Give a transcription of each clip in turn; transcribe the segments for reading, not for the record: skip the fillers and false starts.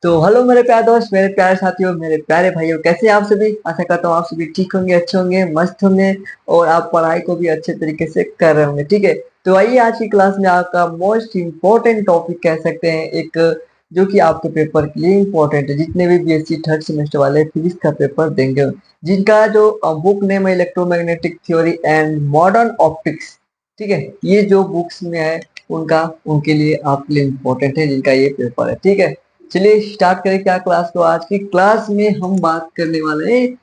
तो हेलो मेरे प्यारे दोस्त, मेरे प्यारे साथियों, मेरे प्यारे भाइयों, कैसे हैं आप सभी। आशा करता हूँ आप सभी ठीक होंगे, अच्छे होंगे, मस्त होंगे और आप पढ़ाई को भी अच्छे तरीके से कर रहे होंगे। ठीक है, तो आइए आज की क्लास में आपका मोस्ट इम्पोर्टेंट टॉपिक कह सकते हैं एक, जो कि आपके पेपर के लिए इम्पोर्टेंट है। जितने भी बीएससी थर्ड सेमेस्टर वाले फिजिक्स का पेपर देंगे, जिनका जो बुक नेम है electromagnetic theory and modern optics. ठीक है, ये जो बुक्स में है उनका उनके लिए आपके लिए इम्पोर्टेंट है, जिनका ये पेपर है। ठीक है, चलिए स्टार्ट करें क्या क्लास को। आज की क्लास में हम बात करने वाले हैं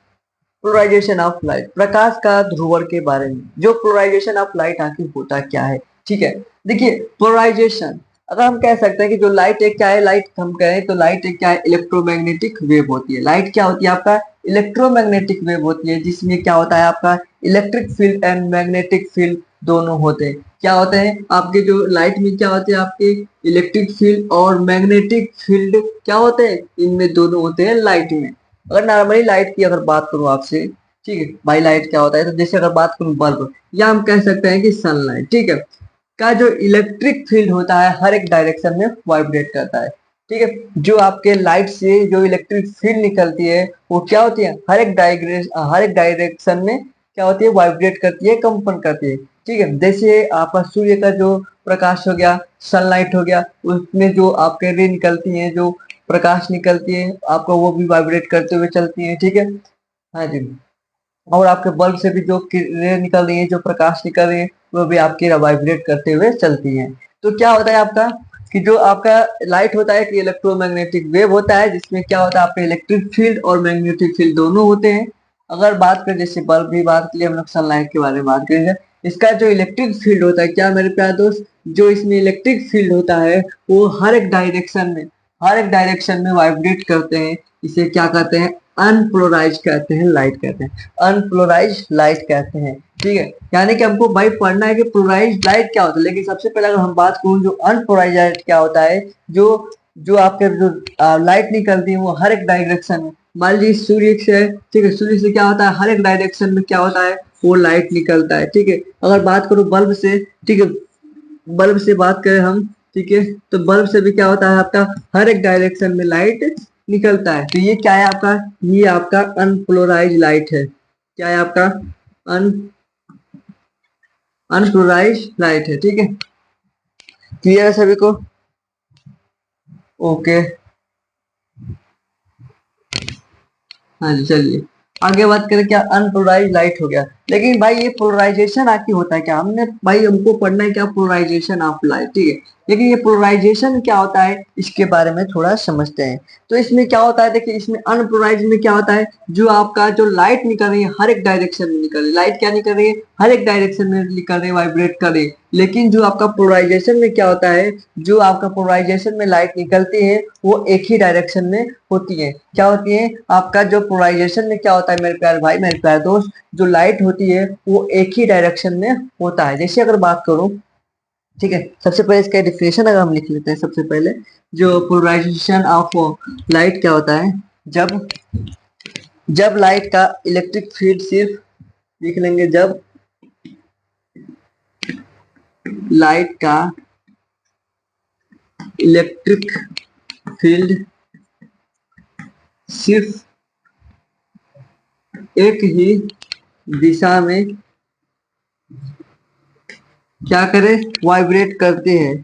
पोलराइजेशन ऑफ लाइट, प्रकाश का ध्रुवण के बारे में। जो पोलराइजेशन ऑफ लाइट आखिर होता क्या है। ठीक है, देखिए पोलराइजेशन, अगर हम कह सकते हैं कि जो लाइट एक क्या है, लाइट हम कहें तो लाइट एक क्या है, इलेक्ट्रोमैग्नेटिक वेव होती है। लाइट क्या होती है आपका, इलेक्ट्रोमैग्नेटिक वेव होती है, जिसमें क्या होता है आपका electric field and magnetic field दोनों होते हैं। क्या होते हैं आपके जो लाइट में क्या होते हैं आपके इलेक्ट्रिक फील्ड और मैग्नेटिक फील्ड क्या होते हैं, इनमें दोनों होते हैं लाइट में। अगर नॉर्मली लाइट की अगर बात करूं आपसे, ठीक है भाई, लाइट क्या होता है, तो जैसे अगर बात करूं बल्ब, या हम कह सकते हैं कि सनलाइट, ठीक है, का जो इलेक्ट्रिक फील्ड होता है हर एक डायरेक्शन में वाइब्रेट करता है। ठीक है, जो आपके लाइट से जो इलेक्ट्रिक फील्ड निकलती है वो क्या होती है, हर एक डायरेक्शन में क्या होती है, वाइब्रेट करती है, कंपन करती है। ठीक है, जैसे आपका सूर्य का जो प्रकाश हो गया, सनलाइट हो गया, उसमें जो आपके रे निकलती है, जो प्रकाश निकलती है आपको, वो भी वाइब्रेट करते हुए चलती है। ठीक है, हाँ जी, और आपके बल्ब से भी जो रे निकल रही है, जो प्रकाश निकल रही है, वो भी आपकी वाइब्रेट करते हुए चलती है। तो क्या होता है आपका कि जो आपका लाइट होता है कि इलेक्ट्रोमैग्नेटिक वेव होता है, जिसमें क्या होता है आपके इलेक्ट्रिक फील्ड और मैग्नेटिक फील्ड दोनों होते हैं। अगर बात करें जैसे बल्ब की बात की, हम लोग सनलाइट के बारे में बात करेंगे। इसका जो इलेक्ट्रिक फील्ड होता है क्या मेरे प्यारे दोस्त, जो इसमें इलेक्ट्रिक फील्ड होता है वो हर एक डायरेक्शन में वाइब्रेट करते हैं। इसे क्या कहते हैं, अनपोलराइज कहते हैं, लाइट कहते हैं, अनपोलराइज लाइट कहते हैं। ठीक है, यानी कि हमको भाई पढ़ना है कि पोलराइज लाइट क्या होता है। लेकिन सबसे पहले अगर हम बात करूं जो अनपोलराइज लाइट क्या होता है, जो जो आपके जो लाइट निकलती है वो हर एक डायरेक्शन में, मान लीजिए सूर्य से, ठीक है, सूर्य से क्या होता है हर एक डायरेक्शन में क्या होता है, वो लाइट निकलता है। ठीक है, अगर बात करूं बल्ब से, ठीक है, बल्ब से बात करें हम, ठीक है, तो बल्ब से भी क्या होता है आपका हर एक डायरेक्शन में लाइट निकलता है। तो ये क्या है आपका, ये आपका अनपोलराइज लाइट है। क्या है आपका अन अनपोलराइज लाइट है। ठीक है, क्लियर है सभी को, ओके, हाँ जी, चलिए आगे बात करें। क्या अनपोलराइज लाइट हो गया, लेकिन भाई ये पोलराइजेशन आखिर होता है क्या, हमने भाई हमको पढ़ना है क्या, पोलराइजेशन ऑफ लाइट। ठीक है, लेकिन ये पोलराइजेशन क्या होता है इसके बारे में थोड़ा समझते हैं। तो इसमें क्या होता है, देखिए इसमें अनपोलराइज में क्या होता है, जो आपका जो लाइट निकल रही है हर एक डायरेक्शन में निकल रही है, लाइट क्या निकल रही है, हर एक डायरेक्शन में निकल रही है, वाइब्रेट कर रही है। लेकिन जो आपका पोलराइजेशन में क्या होता है, जो आपका पोलराइजेशन में लाइट निकलती है वो एक ही डायरेक्शन में होती है। क्या होती है आपका जो पोलराइजेशन में क्या होता है मेरे प्यारे भाई, मेरे प्यारे दोस्त, जो लाइट होती है वो एक ही डायरेक्शन में होता है। जैसे अगर बात करूं, ठीक है, सबसे पहले इसका डिफिनेशन अगर हम लिख लेते हैं, सबसे पहले जो पोलराइजेशन ऑफ लाइट क्या होता है, जब जब लाइट का इलेक्ट्रिक फील्ड सिर्फ, लिख लेंगे, जब लाइट का इलेक्ट्रिक फील्ड सिर्फ एक ही दिशा में क्या करे, वाइब्रेट करते हैं,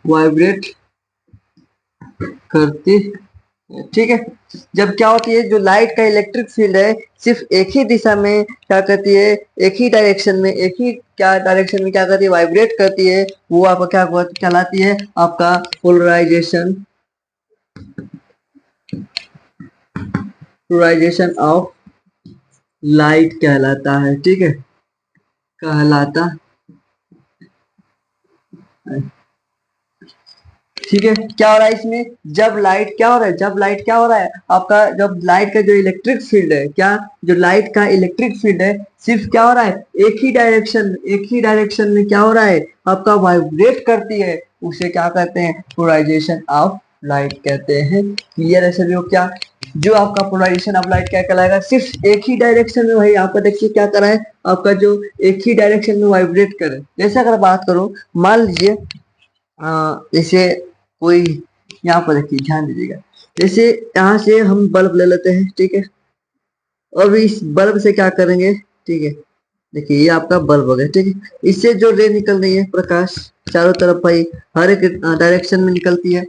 वाइब्रेट करती, ठीक है, जब क्या होती है जो लाइट का इलेक्ट्रिक फील्ड है सिर्फ एक ही दिशा में क्या करती है, एक ही डायरेक्शन में, एक ही क्या डायरेक्शन में क्या करती है, वाइब्रेट करती है, वो आपका क्या कहलाती है, आपका पोलराइजेशन, पोलराइजेशन ऑफ लाइट कहलाता है। ठीक है, कहलाता है। ठीक है, क्या हो रहा है इसमें, जब लाइट क्या हो रहा है, जब लाइट क्या हो रहा है आपका, जब लाइट का जो इलेक्ट्रिक फील्ड है, क्या जो लाइट का इलेक्ट्रिक फील्ड है सिर्फ क्या हो रहा है, एक ही डायरेक्शन में क्या हो रहा है आपका, वाइब्रेट करती है, उसे क्या कहते हैं, पोलराइजेशन ऑफ लाइट कहते हैं। क्लियर है सभी को, क्या जो आपका पोलराइजेशन ऑफ लाइट क्या कहलाएगा, सिर्फ एक ही डायरेक्शन में, वही यहाँ पर देखिए क्या कर रहा है आपका, जो एक ही डायरेक्शन में वाइब्रेट करे। जैसे अगर बात करूं, मान लीजिए जैसे कोई यहाँ पर देखिए, ध्यान दीजिएगा। जैसे यहाँ से हम बल्ब ले लेते हैं, ठीक है। और इस बल्ब से क्या करेंगे, ठीक है। देखिए ये आपका बल्ब हो गया, ठीक है। इससे जो रे निकल रही है प्रकाश चारों तरफ भाई हर एक डायरेक्शन में निकलती है।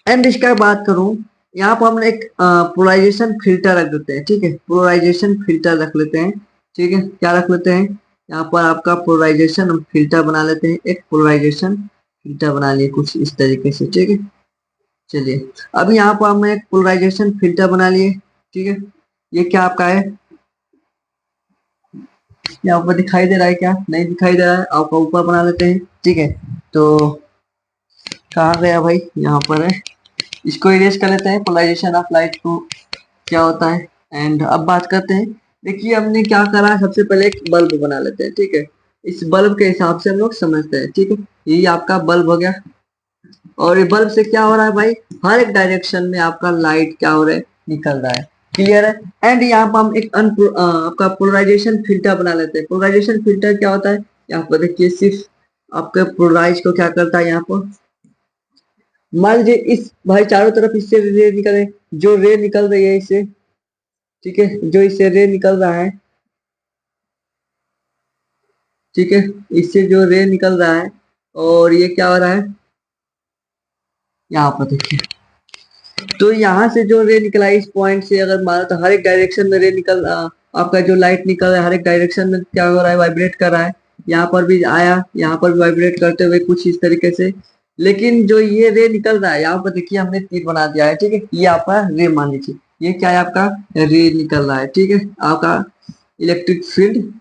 एंड इसका बात करूं, यहाँ पर हम एक पोलराइजेशन फिल्टर रख देते हैं, ठीक है। पोलराइजेशन फिल्टर रख लेते हैं, ठीक है। क्या रख लेते हैं, यहाँ पर आपका पोलराइजेशन हम फिल्टर बना लेते हैं। एक पोलराइजेशन फिल्टर बना लिए कुछ इस तरीके से, ठीक है। चलिए अब यहाँ पर हम एक पोलराइजेशन फिल्टर बना लिए, ठीक है। ये क्या आपका है, यहाँ पर दिखाई दे रहा है क्या, नहीं दिखाई दे रहा है, आपका ऊपर बना लेते हैं, ठीक है। तो कहाँ गया भाई, यहाँ पर है। इसको इरेज कर लेते हैं, पोलराइजेशन ऑफ लाइट को क्या होता है। एंड अब बात करते हैं। देखिए हमने क्या करा, सबसे पहले एक बल्ब बना लेते हैं, ठीक है। इस बल्ब के हिसाब से हम लोग समझते हैं, ठीक है। ये आपका बल्ब हो गया। और ये बल्ब से क्या हो रहा है भाई, हर एक डायरेक्शन में आपका लाइट क्या हो रहा है, निकल रहा है। क्लियर है। एंड यहाँ पर हम एक आपका पोलराइजेशन फिल्टर बना लेते हैं। पोलराइजेशन फिल्टर क्या होता है, यहाँ पर देखिए सिर्फ आपके पोलराइज को क्या करता है, यहाँ पर मान लीजिए इस भाई चारों तरफ इससे रे निकल रहे, जो रे निकल रही है इससे, ठीक है, जो इससे रे निकल रहा है, ठीक है, इससे जो रे निकल रहा है, और ये क्या हो रहा है, यहाँ पर देखिए। तो यहाँ से जो रे निकला इस पॉइंट से, अगर मानो तो हर एक डायरेक्शन में रे निकल आपका जो लाइट निकल रहा है हर एक डायरेक्शन में क्या हो रहा है, वाइब्रेट कर रहा है। यहाँ पर भी आया, यहाँ पर भी वाइब्रेट करते हुए कुछ इस तरीके से। लेकिन जो ये रे निकल रहा है, यहाँ पर देखिए हमने तीर बना दिया है, ठीक है। ये आपका रे मान लीजिए, ये क्या है आपका रे निकल रहा है, ठीक है। आपका इलेक्ट्रिक फील्ड,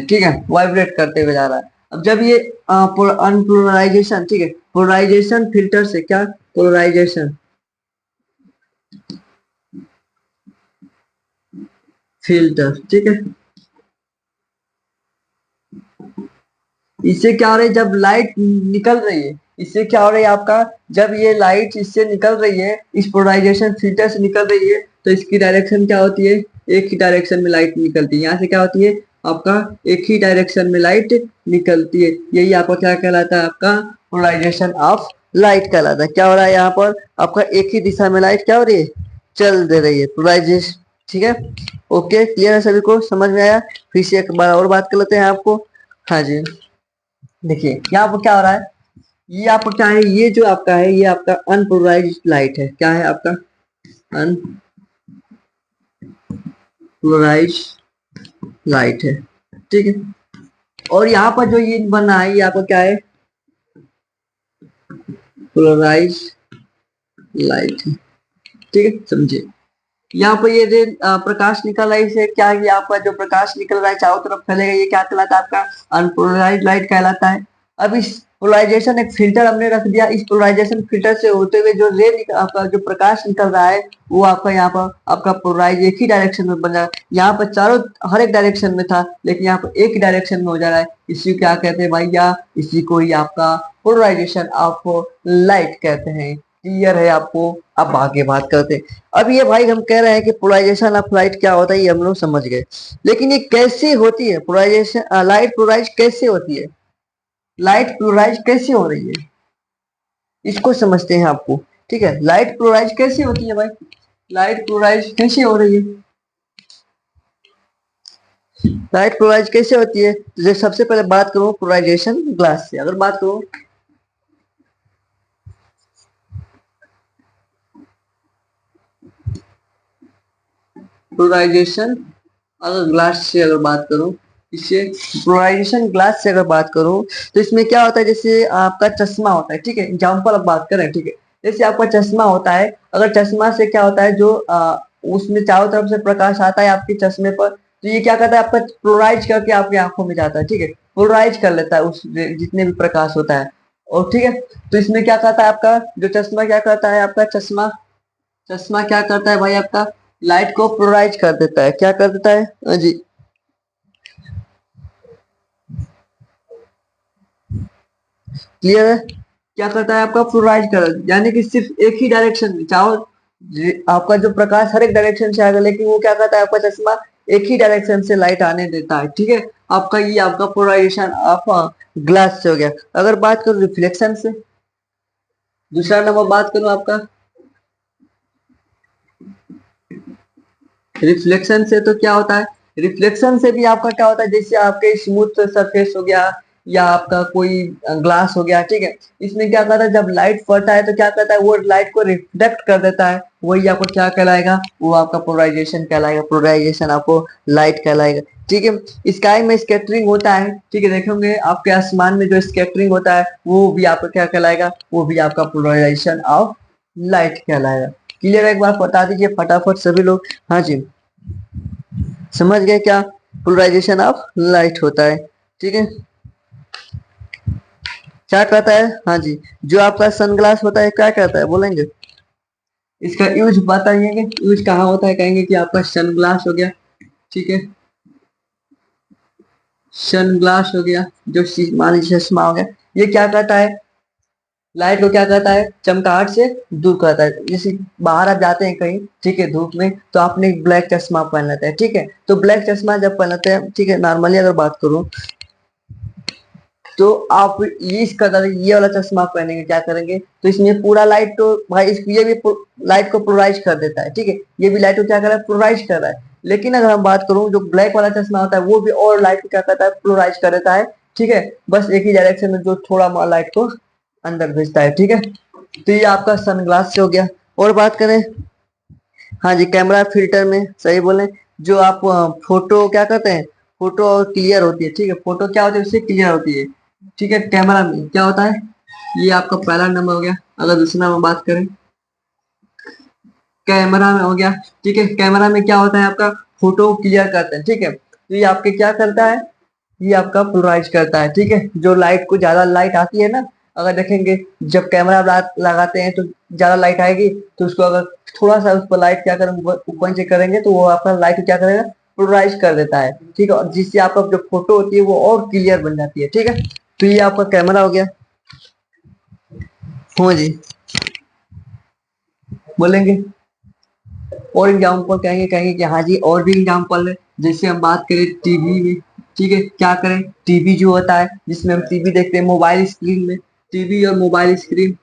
ठीक है, वाइब्रेट करते हुए जा रहा है। अब जब ये अनपोलराइजेशन, ठीक है, पोलराइजेशन फिल्टर से क्या, पोलराइजेशन फिल्टर, ठीक है। इससे क्या हो रहा है, जब लाइट निकल रही है, इससे क्या हो रहा है आपका, जब ये लाइट इससे निकल रही है, इस पोलराइजेशन फिल्टर से निकल रही है, तो इसकी डायरेक्शन क्या होती है, एक ही डायरेक्शन में लाइट निकलती है। यहाँ से क्या होती है आपका, एक ही डायरेक्शन में लाइट निकलती है। यही आपका क्या कहलाता है, आपका पोलराइजेशन ऑफ लाइट कहलाता है। क्या हो रहा है यहाँ पर, आपका एक ही दिशा में लाइट क्या हो रही है, चल दे रही है, पोलराइजेशन, ठीक है। ओके, क्लियर है, सभी को समझ में आया। फिर से एक बार और बात कर लेते हैं आपको। हाँ जी, देखिए यहाँ पर क्या हो रहा है, ये आपका क्या है, ये जो आपका है ये आपका अनपोलराइज्ड लाइट है। क्या है आपका, अनपोलराइज्ड लाइट है, ठीक है। और यहाँ पर जो ये बना है ये आपका क्या है, पोलराइज्ड लाइट है, ठीक है, समझे। यहाँ पर ये जो प्रकाश निकल रहा है, इसे क्या है, यहाँ पर जो प्रकाश निकल रहा है चारों तरफ फैलेगा, ये क्या कहलाता है, आपका अनपोलराइज्ड लाइट कहलाता है। अब इस पोलराइजेशन एक फिल्टर हमने रख दिया, इस पोलराइजेशन फिल्टर से होते हुए जो आपका जो प्रकाश निकल रहा है, वो आपका यहाँ पर आपका पोलराइज एक ही डायरेक्शन में बन रहा है। यहाँ पर चारों हर एक डायरेक्शन में था, लेकिन यहाँ पर एक ही डायरेक्शन में हो जा रहा है। इसी क्या कहते हैं भैया, इसी को ही आपका पोलराइजेशन ऑफ लाइट कहते हैं। क्लियर है आपको। अब आगे बात करते हैं। अब ये भाई हम कह रहे हैं कि पोलराइजेशन ऑफ लाइट क्या होता है, ये हम लोग समझ गए। लेकिन ये कैसे होती है पोलराइजेशन, लाइट पोलराइज कैसे होती है, लाइट प्लोराइज कैसे हो रही है, इसको समझते हैं आपको, ठीक है। लाइट प्लोराइज कैसे होती है भाई, लाइट प्लोराइज कैसे हो रही है, लाइट प्लोराइज कैसे होती है। तो सबसे पहले बात करूं पोलराइजेशन ग्लास से, अगर बात करूं पोलराइजेशन, अगर ग्लास से अगर बात करूं, इससे पोलराइजेशन ग्लास से अगर बात करूं, तो इसमें क्या होता है, जैसे आपका चश्मा होता है, ठीक है। एग्जाम्पल अब बात करें, ठीक है। जैसे आपका चश्मा होता है, अगर चश्मा से क्या होता है, जो उसमें चारों तरफ से प्रकाश आता है आपके चश्मे पर, तो ये क्या करता है, आपका पोलराइज करके आपकी आंखों में जाता है, ठीक है। पोलराइज कर लेता है उस जितने भी प्रकाश होता है, और ठीक है। तो इसमें क्या करता है, आपका जो चश्मा क्या करता है, आपका चश्मा, चश्मा क्या करता है भाई, आपका लाइट को पोलराइज कर देता है। क्या कर देता है, हाँ जी, क्लियर है। क्या करता है, आपका पोलराइज कर, यानी कि सिर्फ एक ही डायरेक्शन में चाहो, आपका जो प्रकाश हर एक डायरेक्शन से आएगा, लेकिन वो क्या करता है, आपका चश्मा एक ही डायरेक्शन से लाइट आने देता है, ठीक है। आपका ये आपका पोलराइजेशन ऑफ ग्लास से हो गया। अगर बात करूं रिफ्लेक्शन से, दूसरा नंबर बात करूं आपका रिफ्लेक्शन से, तो क्या होता है, रिफ्लेक्शन से भी आपका क्या होता है, जैसे आपके स्मूथ सरफेस हो गया या आपका कोई ग्लास हो गया, ठीक है। इसमें क्या करता है, जब लाइट पड़ता है तो क्या करता है, वो लाइट को रिफ्लेक्ट कर देता है, वही आपको क्या कहलाएगा, वो आपका पोलराइजेशन कहलाएगा। पोलराइजेशन आपको लाइट कहलाएगा, ठीक है। स्काई में स्कैटरिंग होता है, ठीक है, देखेंगे आपके आसमान में जो स्कैटरिंग होता है वो भी आपका क्या कहलाएगा, वो भी आपका पोलराइजेशन ऑफ लाइट कहलाएगा। क्लियर है, एक बार बता दीजिए फटाफट सभी लोग। हाँ जी, समझ गए क्या पोलराइजेशन ऑफ लाइट होता है, ठीक है। क्या कहता है, हाँ जी, जो आपका सनग्लास होता है क्या कहता है बोलेंगे, इसका यूज बताइएगा, यूज कहाँ होता है, कहेंगे कि आपका सनग्लास हो गया, ठीक है, सनग्लास हो गया, जो मान लीजिए चश्मा हो गया, ये क्या कहता है, लाइट को क्या कहता है, चमकाहट से दूर करता है। जैसे बाहर आप जाते हैं कहीं, ठीक है, धूप में, तो आपने एक ब्लैक चश्मा पहन लेते हैं, ठीक है, तो ब्लैक चश्मा जब पहन लेते हैं, ठीक है, नॉर्मली अगर बात करूं तो आप इस कलर ये वाला चश्मा पहनेंगे, क्या करेंगे, तो इसमें पूरा लाइट तो भाई ये भी लाइट को पोलराइज कर देता है, ठीक है, ये भी लाइट को क्या कर रहा है, पोलराइज कर रहा है। लेकिन अगर हम बात करूं जो ब्लैक वाला चश्मा होता है वो भी और लाइट को क्या करता है, पोलराइज कर देता है, ठीक है, बस एक ही डायरेक्शन में, जो थोड़ा लाइट को अंदर भेजता है, ठीक है। तो ये आपका सनग्लास से हो गया। और बात करें, हाँ जी, कैमरा फिल्टर में सही बोले, जो आप फोटो क्या करते हैं, फोटो क्लियर होती है, ठीक है, फोटो क्या होती है, उससे क्लियर होती है, ठीक है। कैमरा में क्या होता है, ये आपका पहला नंबर हो गया। अगर दूसरा नंबर बात करें, कैमरा में हो गया, ठीक है, कैमरा में क्या होता है, आपका फोटो क्लियर करते हैं, ठीक है, तो ये आपके क्या करता है, ये आपका पोलराइज करता है, ठीक है। जो लाइट को ज्यादा लाइट आती है ना, अगर देखेंगे जब कैमरा लगाते हैं तो ज्यादा लाइट आएगी, तो उसको अगर थोड़ा सा उस पर लाइट क्या करेंगे, ऊपर से करेंगे, तो वो आपका लाइट को क्या करेगा, पोलराइज कर देता है, ठीक है, और जिससे आपका जो फोटो होती है वो और क्लियर बन जाती है, ठीक है। तो ये आपका कैमरा हो गया। हाँ जी, बोलेंगे और एग्जाम्पल, कहेंगे कहेंगे कि हाँ जी और भी एग्जाम्पल है। जैसे हम बात करें टीवी में, ठीक है, क्या करें, टीवी जो होता है जिसमें हम टीवी देखते हैं मोबाइल स्क्रीन में, टीवी और मोबाइल स्क्रीन,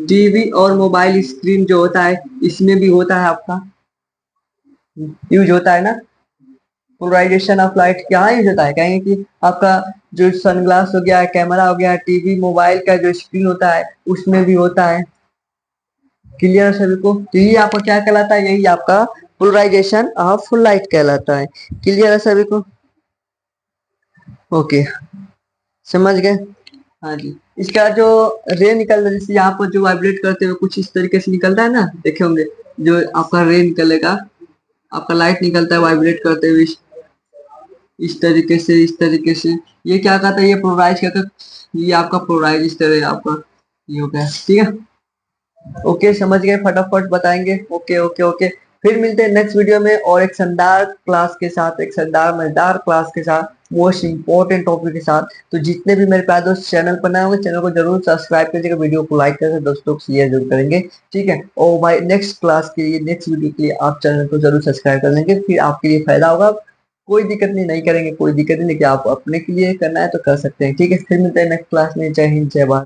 टीवी और मोबाइल स्क्रीन जो होता है इसमें भी होता है आपका यूज होता है ना, पोलराइजेशन ऑफ लाइट क्या यूज होता है, कहेंगे कि आपका जो सनग्लास हो गया, कैमरा हो गया, टीवी मोबाइल का जो स्क्रीन होता है उसमें भी होता है। क्लियर है सभी को, तो ये आपका क्या कहलाता है, यही आपका पोलराइजेशन ऑफ लाइट कहलाता है। क्लियर है सभी को, ओके, समझ गए। हाँ जी, इसका जो रे निकलता है, जैसे यहाँ पर जो वाइब्रेट करते हुए कुछ इस तरीके से निकलता है ना, देखे होंगे, जो आपका रे निकलेगा, आपका लाइट निकलता है वाइब्रेट करते हुए इस तरीके से, इस तरीके से, ये क्या कहता है, ये पोलराइज कहता है, ये आपका पोलराइज इस तरह आपका ये हो गया, ठीक है। ओके, समझ गए, फटाफट बताएंगे, ओके ओके ओके। फिर मिलते हैं नेक्स्ट वीडियो में और एक शानदार क्लास के साथ, एक शानदार मजेदार क्लास के साथ, मोस्ट इंपॉर्टेंट टॉपिक के साथ। तो जितने भी मेरे प्यारे दोस्त चैनल पर नए होंगे, चैनल को जरूर सब्सक्राइब कीजिएगा, वीडियो को लाइक करके दोस्तों को शेयर जरूर करेंगे, ठीक है। और भाई नेक्स्ट क्लास के लिए, नेक्स्ट वीडियो के लिए आप चैनल को जरूर सब्सक्राइब कर लेंगे, फिर आपके लिए फायदा होगा। कोई दिक्कत नहीं, नहीं करेंगे कोई दिक्कत नहीं, लेकिन आप अपने के लिए करना है तो कर सकते हैं, ठीक है। फिर मिलते हैं नेक्स्ट क्लास में, जय हिंद जय भारत।